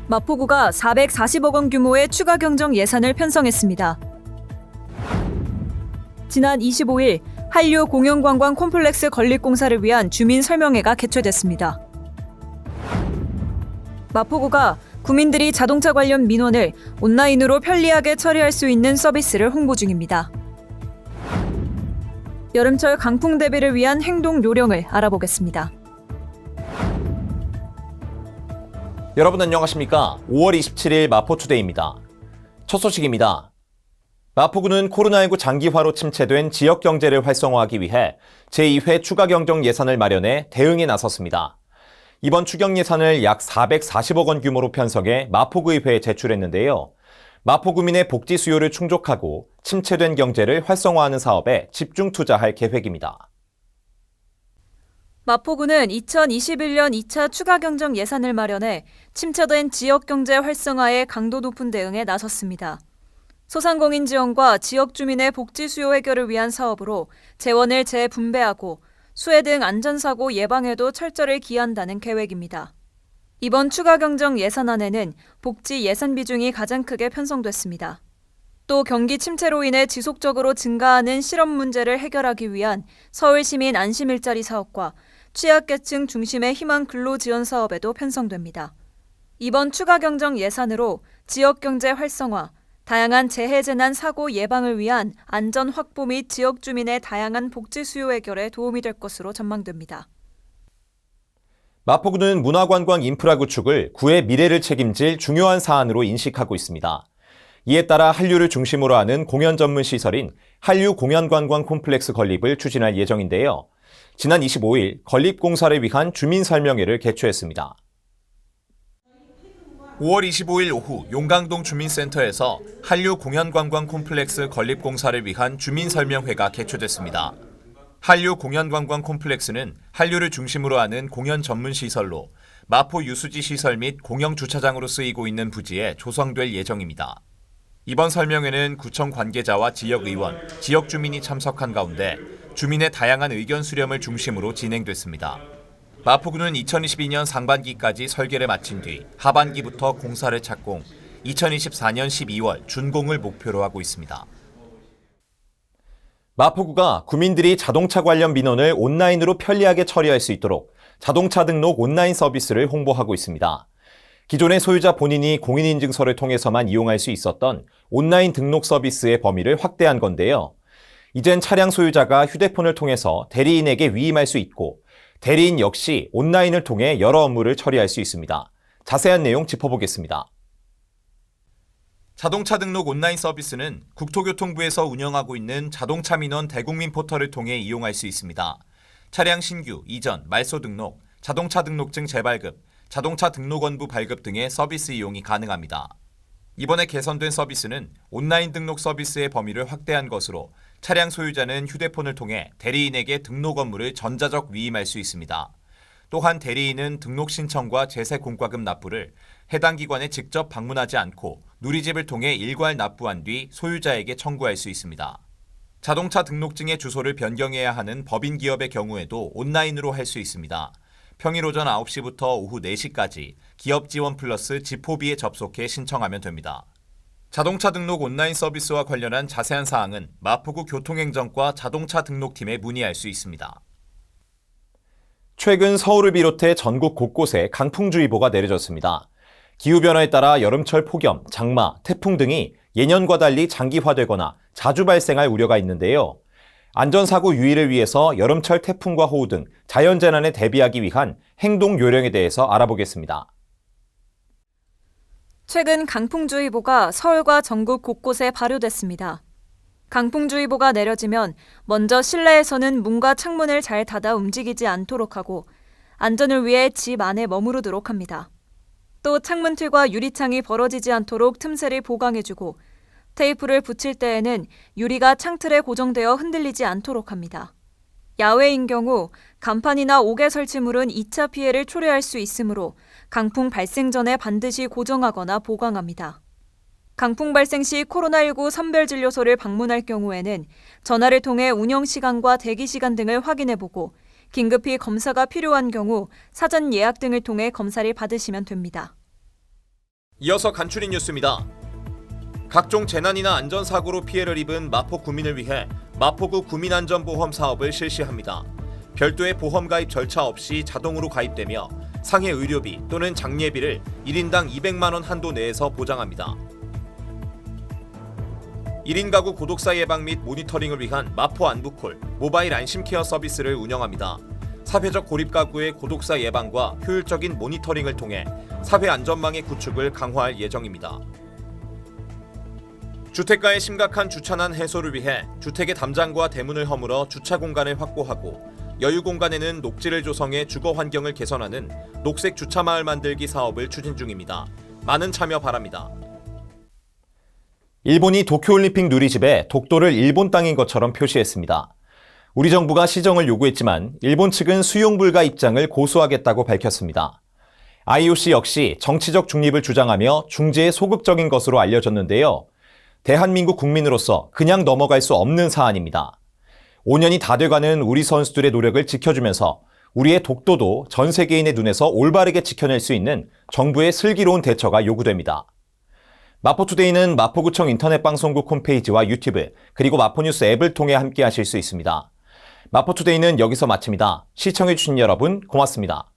마포구가 440억 원 규모의 추가 경정 예산을 편성했습니다. 지난 25일 한류 공연관광 콤플렉스 건립공사를 위한 주민 설명회가 개최됐습니다. 마포구가 구민들이 자동차 관련 민원을 온라인으로 편리하게 처리할 수 있는 서비스를 홍보 중입니다. 여름철 강풍 대비를 위한 행동 요령을 알아보겠습니다. 여러분 안녕하십니까? 5월 27일 마포투데이입니다. 첫 소식입니다. 마포구는 코로나19 장기화로 침체된 지역 경제를 활성화하기 위해 제2회 추가 경정 예산을 마련해 대응에 나섰습니다. 이번 추경 예산을 약 440억 원 규모로 편성해 마포구의회에 제출했는데요. 마포구민의 복지 수요를 충족하고 침체된 경제를 활성화하는 사업에 집중 투자할 계획입니다. 마포구는 2021년 2차 추가 경정 예산을 마련해 침체된 지역 경제 활성화에 강도 높은 대응에 나섰습니다. 소상공인 지원과 지역 주민의 복지 수요 해결을 위한 사업으로 재원을 재분배하고 수해 등 안전사고 예방에도 철저를 기한다는 계획입니다. 이번 추가 경정 예산안에는 복지 예산 비중이 가장 크게 편성됐습니다. 또 경기 침체로 인해 지속적으로 증가하는 실업 문제를 해결하기 위한 서울시민 안심일자리 사업과 취약계층 중심의 희망 근로지원 사업에도 편성됩니다. 이번 추가 경정 예산으로 지역경제 활성화, 다양한 재해재난 사고 예방을 위한 안전 확보 및 지역 주민의 다양한 복지 수요 해결에 도움이 될 것으로 전망됩니다. 마포구는 문화관광 인프라 구축을 구의 미래를 책임질 중요한 사안으로 인식하고 있습니다. 이에 따라 한류를 중심으로 하는 공연 전문 시설인 한류 공연관광 콤플렉스 건립을 추진할 예정인데요. 지난 25일 건립공사를 위한 주민 설명회를 개최했습니다. 5월 25일 오후 용강동 주민센터에서 한류 공연관광 콤플렉스 건립공사를 위한 주민 설명회가 개최됐습니다. 한류 공연관광 콤플렉스는 한류를 중심으로 하는 공연 전문 시설로 마포 유수지 시설 및 공영 주차장으로 쓰이고 있는 부지에 조성될 예정입니다. 이번 설명회는 구청 관계자와 지역의원, 지역 주민이 참석한 가운데 주민의 다양한 의견 수렴을 중심으로 진행됐습니다. 마포구는 2022년 상반기까지 설계를 마친 뒤 하반기부터 공사를 착공, 2024년 12월 준공을 목표로 하고 있습니다. 마포구가 구민들이 자동차 관련 민원을 온라인으로 편리하게 처리할 수 있도록 자동차 등록 온라인 서비스를 홍보하고 있습니다. 기존의 소유자 본인이 공인인증서를 통해서만 이용할 수 있었던 온라인 등록 서비스의 범위를 확대한 건데요. 이젠 차량 소유자가 휴대폰을 통해서 대리인에게 위임할 수 있고 대리인 역시 온라인을 통해 여러 업무를 처리할 수 있습니다. 자세한 내용 짚어보겠습니다. 자동차 등록 온라인 서비스는 국토교통부에서 운영하고 있는 자동차 민원 대국민 포털을 통해 이용할 수 있습니다. 차량 신규, 이전, 말소 등록, 자동차 등록증 재발급, 자동차 등록원부 발급 등의 서비스 이용이 가능합니다. 이번에 개선된 서비스는 온라인 등록 서비스의 범위를 확대한 것으로 차량 소유자는 휴대폰을 통해 대리인에게 등록 업무를 전자적 위임할 수 있습니다. 또한 대리인은 등록 신청과 제세 공과금 납부를 해당 기관에 직접 방문하지 않고 누리집을 통해 일괄 납부한 뒤 소유자에게 청구할 수 있습니다. 자동차 등록증의 주소를 변경해야 하는 법인 기업의 경우에도 온라인으로 할 수 있습니다. 평일 오전 9시부터 오후 4시까지 기업 지원 플러스 지포비에 접속해 신청하면 됩니다. 자동차 등록 온라인 서비스와 관련한 자세한 사항은 마포구 교통행정과 자동차 등록팀에 문의할 수 있습니다. 최근 서울을 비롯해 전국 곳곳에 강풍주의보가 내려졌습니다. 기후변화에 따라 여름철 폭염, 장마, 태풍 등이 예년과 달리 장기화되거나 자주 발생할 우려가 있는데요. 안전사고 유의를 위해서 여름철 태풍과 호우 등 자연재난에 대비하기 위한 행동 요령에 대해서 알아보겠습니다. 최근 강풍주의보가 서울과 전국 곳곳에 발효됐습니다. 강풍주의보가 내려지면 먼저 실내에서는 문과 창문을 잘 닫아 움직이지 않도록 하고 안전을 위해 집 안에 머무르도록 합니다. 또 창문틀과 유리창이 벌어지지 않도록 틈새를 보강해주고 테이프를 붙일 때에는 유리가 창틀에 고정되어 흔들리지 않도록 합니다. 야외인 경우 간판이나 옥외 설치물은 2차 피해를 초래할 수 있으므로 강풍 발생 전에 반드시 고정하거나 보강합니다. 강풍 발생 시 코로나19 선별진료소를 방문할 경우에는 전화를 통해 운영 시간과 대기 시간 등을 확인해보고 긴급히 검사가 필요한 경우 사전 예약 등을 통해 검사를 받으시면 됩니다. 이어서 간추린 뉴스입니다. 각종 재난이나 안전사고로 피해를 입은 마포 구민을 위해 마포구 구민안전보험 사업을 실시합니다. 별도의 보험 가입 절차 없이 자동으로 가입되며 상해 의료비 또는 장례비를 1인당 200만 원 한도 내에서 보장합니다. 1인 가구 고독사 예방 및 모니터링을 위한 마포 안부콜 모바일 안심케어 서비스를 운영합니다. 사회적 고립 가구의 고독사 예방과 효율적인 모니터링을 통해 사회 안전망의 구축을 강화할 예정입니다. 주택가의 심각한 주차난 해소를 위해 주택의 담장과 대문을 허물어 주차 공간을 확보하고 여유 공간에는 녹지를 조성해 주거 환경을 개선하는 녹색 주차 마을 만들기 사업을 추진 중입니다. 많은 참여 바랍니다. 일본이 도쿄올림픽 누리집에 독도를 일본 땅인 것처럼 표시했습니다. 우리 정부가 시정을 요구했지만 일본 측은 수용 불가 입장을 고수하겠다고 밝혔습니다. IOC 역시 정치적 중립을 주장하며 중재에 소극적인 것으로 알려졌는데요. 대한민국 국민으로서 그냥 넘어갈 수 없는 사안입니다. 5년이 다 돼가는 우리 선수들의 노력을 지켜주면서 우리의 독도도 전 세계인의 눈에서 올바르게 지켜낼 수 있는 정부의 슬기로운 대처가 요구됩니다. 마포투데이는 마포구청 인터넷방송국 홈페이지와 유튜브 그리고 마포뉴스 앱을 통해 함께 하실 수 있습니다. 마포투데이는 여기서 마칩니다. 시청해주신 여러분 고맙습니다.